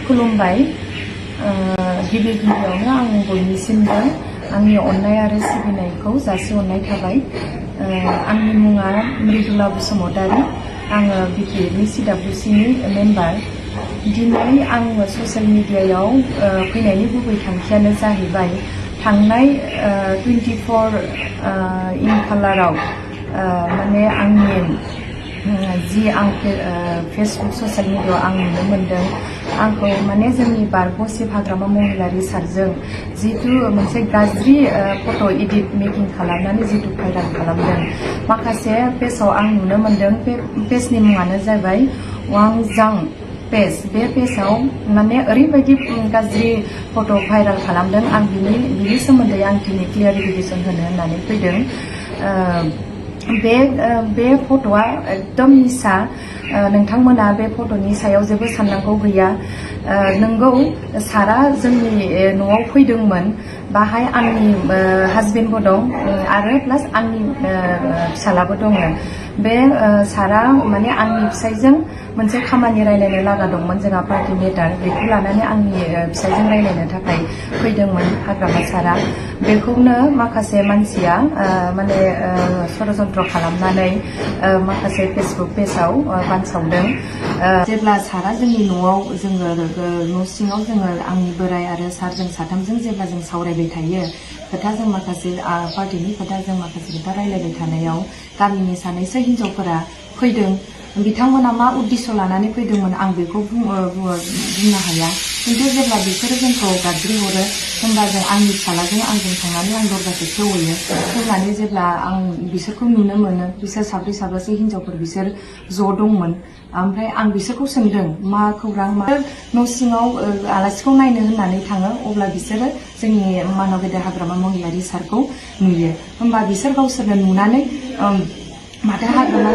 खुलुमबाय गिबि गिबियावनो आं बयनिसिमबो आंनि अननाय आरो सिबिनायखौ जासिहरनाय थाबाय। आंनि मुङा मृदुला बसुमतारी। आङो बिटिआरनि CWCनि मेम्बार। दिनै आङो ससियेल मिडियायाव फैनायनि गुबै थांखियानो जाहैबाय थांनाय 24 खालाराव माने आंनि जि आं फेसबुक ससियेल मिडियायाव आं नुनो मोनदों आंखौ माने जोंनि बारग' शिब हाग्रामा महिलारि सारजों जितु मोनसे गाज्रि फट' एडिट मेकिं खालामनानै जितु भाइराल खालामदों। माखासे पेजाव आं नुनो मोनदों बे पेजनि मुङानो जाबाय वांजां पेज। बे पेजाव माने ओरैबायदि गाज्रि फट' भाइराल खालामदों। आं बिनि सोमोन्दै आं दिनै क्लियारिफिकेसन होनो होननानै फैदों। बे फट'आ एकदम मिसा। नोंथांमोना बे फट'नि सायाव जेबो साननांगौ गैया। नोंगौ सारा जोंनि न'आव फैदोंमोन। बाहाय आंनि हासबेन्डबो दं आरो प्लास आंनि फिसालाबो दङ। बे सारा माने आंनि फिसाइजों मोनसे खामानि रायलायनो लागा दंमोन जोंहा पार्टि मेटार। बेखौ लानानै आंनि फिसाइजों रायलायनो थाखाय फैदोंमोन हाग्रामा सारा। बेखौनो माखासे मानसिया माने षड़यन्त्र खालामनानै माखासे फेसबुक पेजाव बानसावदों। जेब्ला सारा जोंनि न'आव जोङो न' सिङाव जोङो आंनि बोराइ आरो सारजों साथामजों जेब्ला जों सावरायबाय थायो खोथा, जों माखासे पार्टिनि खोथा, जों माखासे खोथा रायलायबाय थानायाव गामिनि सानैसो हिनजावफोरा फैदों। बिथांमोना मा उद्देश्य लानानै फैदोंमोन आं बेखौ बुंनो हाया। खिन्थु जेब्ला बिसोरो जोंखौ गाज्रि हरो होमबा जों आंनि फिसालाजों आंजों थांनानै आं दरजाखौ खेवहैयो। खेवनानै जेब्ला आं बिसोरखौ नुनो मोनो, बिसोर साब्रैसो हिनजावफोर बिसोर ज' दंमोन। ओमफ्राय आं बिसोरखौ सोंदों मा खौरां, मा न' सिङाव आलासिखौ नायनो होननानै थाङो अब्ला बिसोरो जोंनि मानव गेदेर हाग्रामा महिलारि सारखौ नुयो। होमबा बिसोर गावसोरनो नुनानै माथो हाग्रामा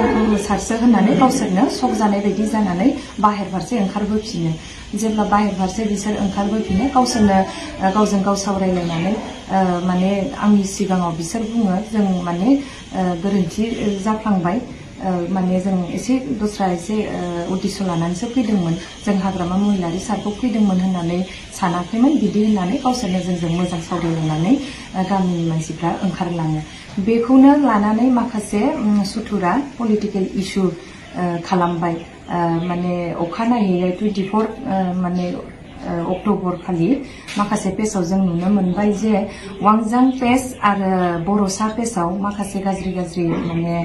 सारसो होननानै गावसोरनो शक जानाय बायदि जानानै बाहेर फारसे ओंखारबोफिनो। जेब्ला बाहेर फारसे बिसोर ओंखारबोफिनो गावसोरनो गावजों गाव सावरायलायनानै माने आंनि सिगाङाव बिसोर बुङो जों माने गोरोन्थि जाफ्लांबाय, माने जों एसे दस्रा एसे उद्देश्य लानानैसो फैदोंमोन, जों हाग्रामा महिलारि सारखौ फैदोंमोन होननानै सानाखैमोन, बिदि होननानै गावसोरनो जोंजों मोजां सावरायलायनानै गामिनि मानसिफ्रा ओंखारलाङो। बेखौनो लानानै माखासे सुथुरा पलिटिकेल इस्यु खालामबाय। माने अखानायै 24 माने अक्ट'बर खालि माखासे पेजाव जों नुनो मोनबाय जे वांजां पेज आरो बर'सा पेजाव माखासे गाज्रि माने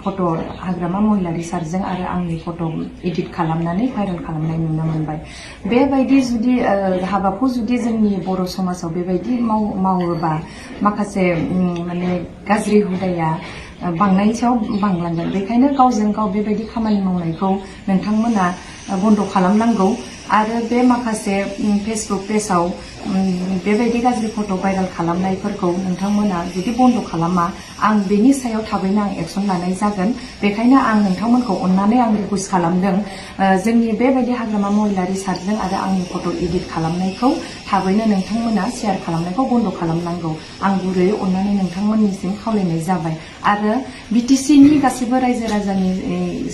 फट' हाग्रामा महिलारि सारजों आरो आंनि फट' एडिट खालामनानै भाइरेल खालामनाय नुनो मोनबाय। बेबायदि जुदि हाबाखौ जुदि जोंनि बर' समाजाव बेबायदि मावोबा माखासे माने गाज्रि हुदाया बांनायनि सायाव बांलांगोन। बेखायनो गावजों गाव बेबायदि खामानि मावनायखौ नोंथांमोना बन्द' खालामनांगौ। आरो बे माखासे फेसबुक पेजाव बेबायदि गाज्रि फट' भाइरेल खालामनायफोरखौ नोंथांमोना जुदि बन्द' खालामा आं बेनि सायाव थाबैनो आं एक्सन लानाय जागोन। बेखायनो आं नोंथांमोनखौ अननानै आं रिकुवेस्ट खालामदों जोंनि बेबायदि हाग्रामा महिलारि सारजों आरो आंनि फट' एडिट खालामनायखौ थाबैनो नोंथांमोना शेयार खालामनायखौ बन्द' खालामनांगौ। आं गुरैयै अननानै नोंथांमोननिसिम खावलायनाय जाबाय। आरो BTCनि गासैबो रायजो राजानि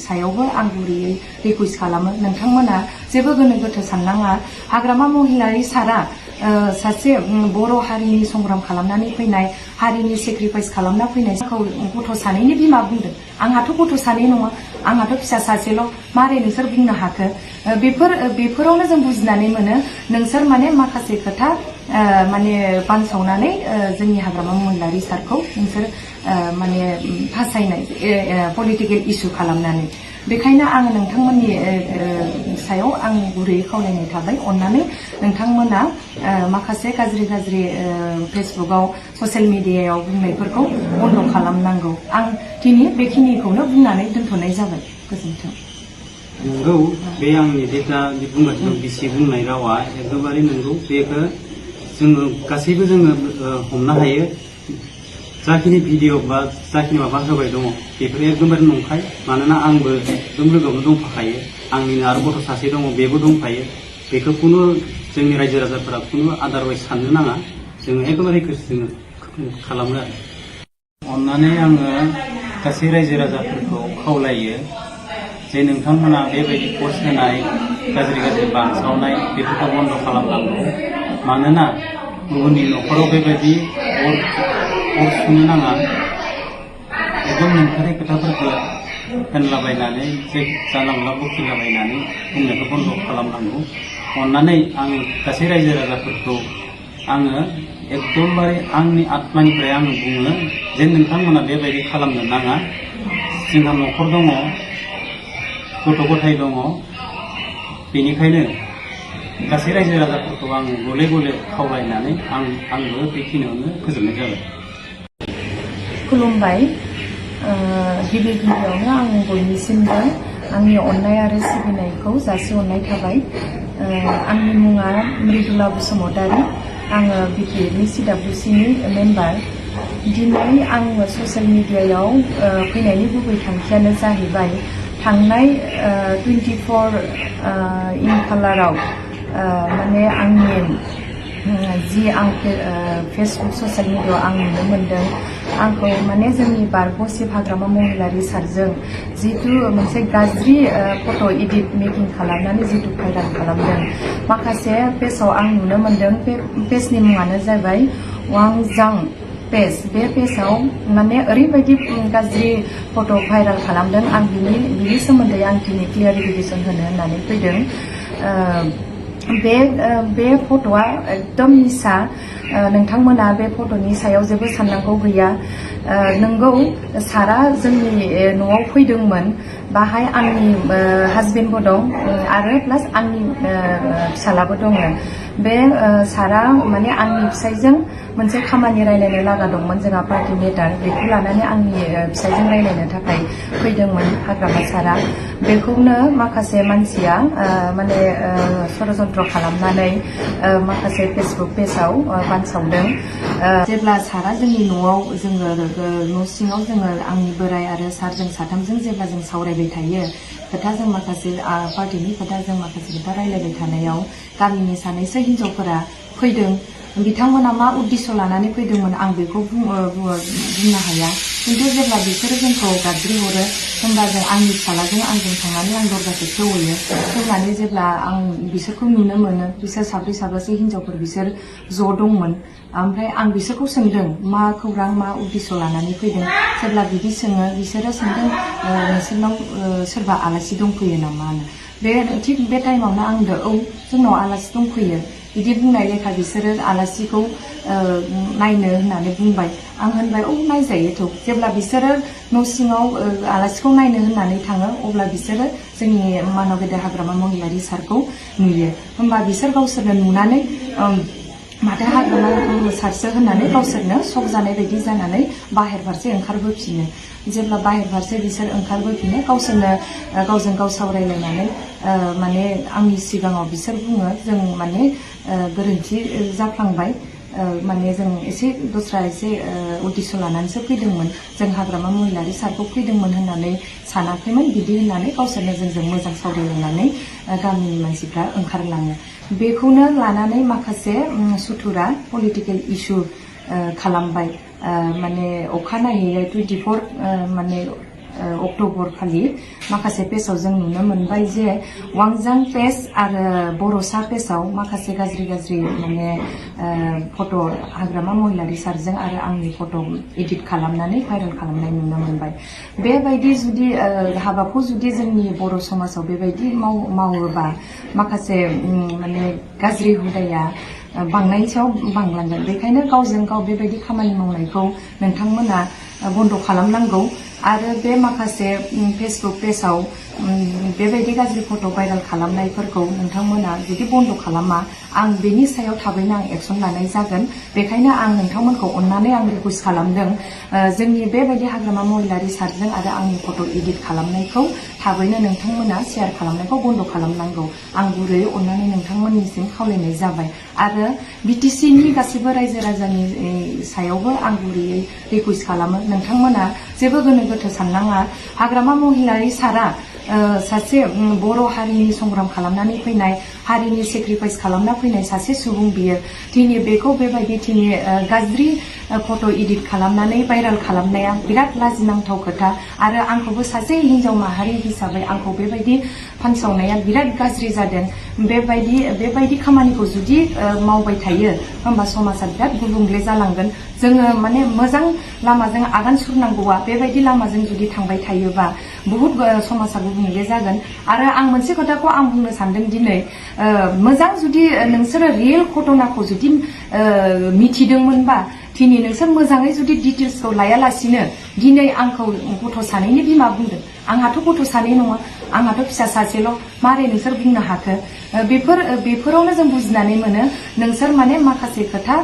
सायावबो आं गुरैयै रिकुवेस्ट खालामो, नोंथांमोना जेबो गोनो गोथो साननाङा। हाग्रामा महिलारि सारा सासे बर' हारिनि संग्राम खालामनानै फैनाय, हारिनि सेक्रिफाइस खालामना फैनायखौ गथ' सानैनि बिमा बुंदों। आंहाथ' गथ' सानै नङा, आंहाथ' फिसा सासेल'। मारै नोंसोर बुंनो हाखो? बेफोरावनो जों बुजिनानै मोनो नोंसोर माने माखासे खोथा माने बानसावनानै जोंनि हाग्रामा महिलारि सारखौ नोंसोर माने फासायनाय पलिटिकेल इस्यु खालामनानै। बेखायनो आङो नोंथांमोननि सायाव आं गुरैयै खावलायनाय थाबाय, अननानै नोंथांमोना माखासे गाज्रि फेसबुकआव ससियेल मिडियायाव बुंनायफोरखौ बन्द' खालामनांगौ। आं दिनै बेखिनिखौनो बुंनानै दोनथ'नाय जाबाय। गोजोन्थों। नंगौ, बे आंनि जेटा बुंगासिनो दं बिसि बुंनाय रावा एकदमबारे नंगौ। बेखौ जोङो गासैबो जोङो हमनो हायो। जाखिनि भिडिअ बा जाखिनि माबा होबाय दङ बेफोर एकदमबारे नंखाय। मानोना आंबो एकदम लोगोआवनो दंफाखायो, आंनिनो आरो गथ' सासे दङ बेबो दंफायो। बेखौ खुनु जोंनि रायजो राजाफोरा खुनु आदारवाइज साननो नाङा। जोङो एकदमबारे जोङो खालामो आरो। अननानै आङो गासै रायजो राजाफोरखौ खावलायो जे नोंथांमोना बेबायदि पस्ट होनाय गाज्रि गाज्रि बांसावनाय बेफोरखौ बन्द' खालामनांगौ। मानोना गुबुननि न'खराव बेबायदि अर सुनो नाङा। एकदम नंथारै खोथाफोरखौ होनलाबायनानै जानला मोनला बखिलाबायनानै बुंनायखौ बन्द' खालामनांगौ। अन्नानै आं गासै रायजो राजाफोरखौ आङो एकदमबारे आंनि आत्मानिफ्राय आङो बुङो जे नोंथांमोना बेबायदि खालामनो नाङा। जोंहा न'खर दङ, गथ' गथाय दङ, बेनिखायनो गासै रायजो राजाफोरखौ आं गले गले खावलायनानै आंबो बेखिनियावनो फोजोबनाय जाबाय। खुलुमबाय। गिबि गिबियावनो आं बयनिसिमबो आंनि अननाय आरो सिबिनायखौ जासिहरनाय थाबाय। आंनि मुङा मृदुला बसुमतारी। आङो बिटिआरनि CWCनि मेम्बार। दिनै आङो ससियेल मिडियायाव फैनायनि गुबै थांखियानो जाहैबाय थांनाय 24 खालाराव माने आंनि जि आं फेसबुक ससियेल मिडियायाव आं नुनो मोनदों, आंखौ माने जोंनि बारग' शिब हाग्रामा महिलारि सारजों जितु मोनसे गाज्रि फट' इडिट मेकिं खालामनानै जितु भाइराल खालामदों। माखासे पेजाव आं नुनो मोनदों, बे पेजनि मुङानो जाबाय वांजां पेज। बे पेजाव माने ओरैबायदि गाज्रि फट' भाइराल खालामदों। आं बिनि सोमोन्दै आं दिनै क्लियारिफिकेसन होनो होननानै फैदों। बे फट'आ एकदम मिसा। नोंथांमोना बे फट'नि सायाव जेबो साननांगौ गैया। नोंगौ सारा जोंनि न'आव फैदोंमोन, बाहाय आंनि हासबेन्डबो दं आरो प्लास आंनि फिसालाबो दङ। बे सारा माने आंनि फिसाइजों मोनसे खामानि रायलायनो लागा दंमोन, जोंहा पार्टि मेटार। बेखौ लानानै आंनि फिसाइजों रायलायनो थाखाय फैदोंमोन हाग्रामा सारा। बेखौनो माखासे मानसिया माने षड़यन्त्र खालामनानै माखासे फेसबुक पेजाव बानसावदों। जेब्ला सारा जोंनि न'आव जोङो न' सिङाव जोङो आंनि बोराइ आरो सारजों साथामजों जेब्ला जों सावरायबाय थायो, खोथा जों माखासे पार्टिनि खोथा जों माखासे खोथा रायलायबाय थानायाव गामिनि सानैसो हिनजावफोरा फैदों। बिथांमोना मा उद्देश्य लानानै फैदोंमोन आं बेखौ बुंनो हाया। खिन्थु जेब्ला बिसोरो जोंखौ गाबज्रिहरो, होमबा जों आंनि फिसालाजों आंजों थांनानै आं दरजाखौ खेवहैयो। खेवनानै जेब्ला आं बिसोरखौ नुनो मोनो, बिसोर साब्रै साबासो हिनजावफोर बिसोर ज' दंमोन। ओमफ्राय आं बिसोरखौ सोंदों मा खौरां, मा उद्देश्य लानानै फैदों। जेब्ला बिदि सोङो, बिसोरो सोंदों नोंसोरनाव सोरबा आलासि दंफैयो नामा होनो। थिग बे टाइमावनो आं होनदों औ जोंनाव आलासि दंफैयो। बिदि बुंनाय लेखा बिसोरो आलासिखौ नायनो होननानै बुंबाय। आं होनबाय औ नायजायोथ'। जेब्ला बिसोरो न' सिङाव आलासिखौ नायनो होननानै थाङो, अब्ला बिसोरो जोंनि मानाव गेदेर हाग्रामा महिलारि सारखौ नुयो। होमबा बिसोर गावसोरनो नुनानै माथो हाग्रामा सारसो होननानै गावसोरनो शक जानाय बायदि जानानै बाहेर फारसे ओंखारबोफिनो। जेब्ला बाहेर फारसे बिसोर ओंखारबोफिनो, गावसोरनो गावजों गाव सावरायलायनानै माने आंनि सिगाङाव बिसोर बुङो जों माने गोरोन्थि जाफ्लांबाय, माने जों एसे दस्रा एसे उद्देश्य लानानैसो फैदोंमोन, जों हाग्रामा महिलारि सारखौ फैदोंमोन होननानै सानाखैमोन। बिदि होननानै गावसोरनो जोंजों मोजां सावरायलायनानै गामिनि मानसिफ्रा ओंखारलाङो। बेखौनो लानानै माखासे सुथुरा पलिटिकेल इस्यु खालामबाय। माने अखानायै 24 माने अक्ट'बर खालि माखासे पेजाव जों नुनो मोनबाय जे वांजां पेज आरो बर'सा पेजाव माखासे गाज्रि माने फट' हाग्रामा महिलारि सारजों आरो आंनि फट' एडिट खालामनानै भाइरेल खालामनाय नुनो मोनबाय। बेबायदि जुदि हाबाखौ जुदि जोंनि बर' समाजाव बेबायदि मावोबा माखासे माने गाज्रि हुदाया बांनायनि सायाव बांलांगोन। बेखायनो गावजों गाव बेबायदि खामानि मावनायखौ नोंथांमोना बन्द' खालामनांगौ। आरो बे माखासे फेसबुक पेजाव बेबायदि गाज्रि फट' भाइरेल खालामनायफोरखौ नोंथांमोना जुदि बन्द' खालामा, आं बेनि सायाव थाबैनो आं एक्सन लानाय जागोन। बेखायनो आं नोंथांमोनखौ अननानै आं रिकुवेस्ट खालामदों, जोंनि बेबायदि हाग्रामा महिलारि सारजों आरो आंनि फट' एडिट खालामनायखौ थाबैनो नोंथांमोना शेयार खालामनायखौ बन्द' खालामनांगौ। आं गुरैयै अननानै नोंथांमोननिसिम खावलायनाय जाबाय। आरो BTCनि गासैबो रायजो राजानि सायावबो आं गुरैयै रिकुवेस्ट खालामो, नोंथांमोना जेबो गोनो गोथो साननाङा। हाग्रामा महिलारि सारा सासे बर' हारिनि संग्राम खालामनानै फैनाय, हारिनि सेक्रिफाइस खालामना फैनाय सासे सुबुं बियो। दिनै बेखौ बेबायदि गाज्रि फट' इडिट खालामनानै भाइरेल खालामनाया बिराद लाजिनांथाव खोथा आरो आंखौबो सासे हिनजाव माहारि हिसाबै आंखौ बेबायदि फानसावनाया बिराद गाज्रि जादों। बेबायदि खामानिखौ जुदि मावबाय थायो होमबा समाजा बिराद गुबुंले जालांगोन। जोङो माने मोजां लामाजों आगान सुरनांगौआ बेबायदि लामाजों जुदि थांबाय थायोबा बुहुत समाजा गुबुंले जागोन। आरो आं मोनसे खोथाखौ आं बुंनो सानदों दिनै मोजां जुदि नोंसोरो रियेल घटनाखौ जुदि मिथिदोंमोनबा दिनै नोंसोर मोजाङै जुदि डिटेल्सखौ लायालासिनो दिनै आंखौ गथ' सानैनि बिमा बुंदों। आंहाथ' गथ' सानै नङा, आंहाथ' फिसा सासेल'। मारै नोंसोर बुंनो हाखो? बेफोरावनो जों बुजिनानै मोनो नोंसोर माने माखासे खोथा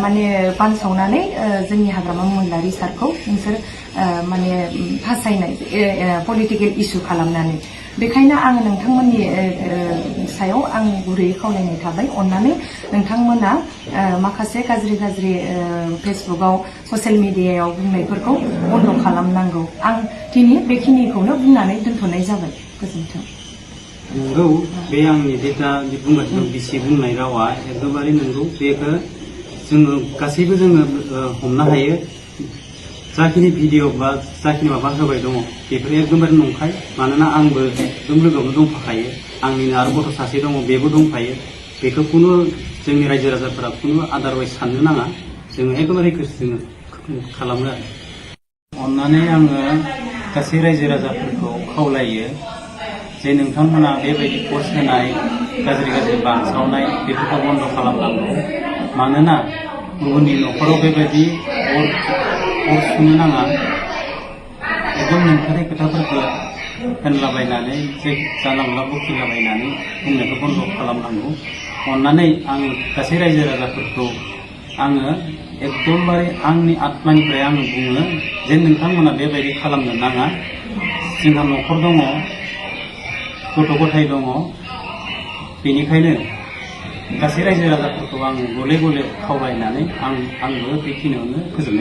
माने बानसावनानै जोंनि हाग्रामा महिलारि सारखौ नोंसोर माने फासायनाय पलिटिकेल इसु खालामनानै। बेखायनो आङो नोंथांमोननि सायाव आं गुरैयै खावलायनाय थाबाय, अननानै नोंथांमोना माखासे गाज्रि फेसबुकआव ससियेल मिडियायाव बुंनायफोरखौ बन्द' खालामनांगौ। आं दिनै बेखिनिखौनो बुंनानै दोनथ'नाय जाबाय। गोजोन्थों। नंगौ, बे आंनि जिथा बुंगासिनो बिसि बुंनाय रावा एकदमबारे नंगौ। बेखौ जोङो गासैबो जोङो हमनो हायो। जाखिनि भिडिअ बा जाखिनि माबा होबाय दङ बेफोर एकदमबारे नंखाय। मानोना आंबो एकदम लोगोआवनो दंफाखायो, आंनिनो आरो गथ' सासे दङ, बेबो दंफायो। बेखौ खुनु जोंनि रायजो राजाफोरा खुनु आदारवाइज साननो नाङा। जोङो एकदमबारे जोङो खालामो आरो। अननानै आङो गासै रायजो राजाफोरखौ खावलायो जे नोंथांमोना बेबायदि पस्ट होनाय गाज्रि बानसावनाय बेफोरखौ बन्द' खालामनांगौ। मानोना गुबुननि न'खराव बेबायदि अर सुनो नाङा। एकदम नंथारै खोथाफोरखौ होनलाबायनानै जे जानला मोनला बखिलाबायनानै बुंनायखौ बन्द' खालामनांगौ। अननानै आं गासै रायजो राजाफोरखौ आङो एकदमबारे आंनि आत्मानिफ्राय आङो बुङो जे नोंथांमोना बेबायदि खालामनो नाङा। जोंहा न'खर दङ, गथ' गथाय दङ। बेनिखायनो गासै रायजो राजाफोरखौ आं गले गले खावलायनानै आंबो बेखिनियावनो फोजोबनाय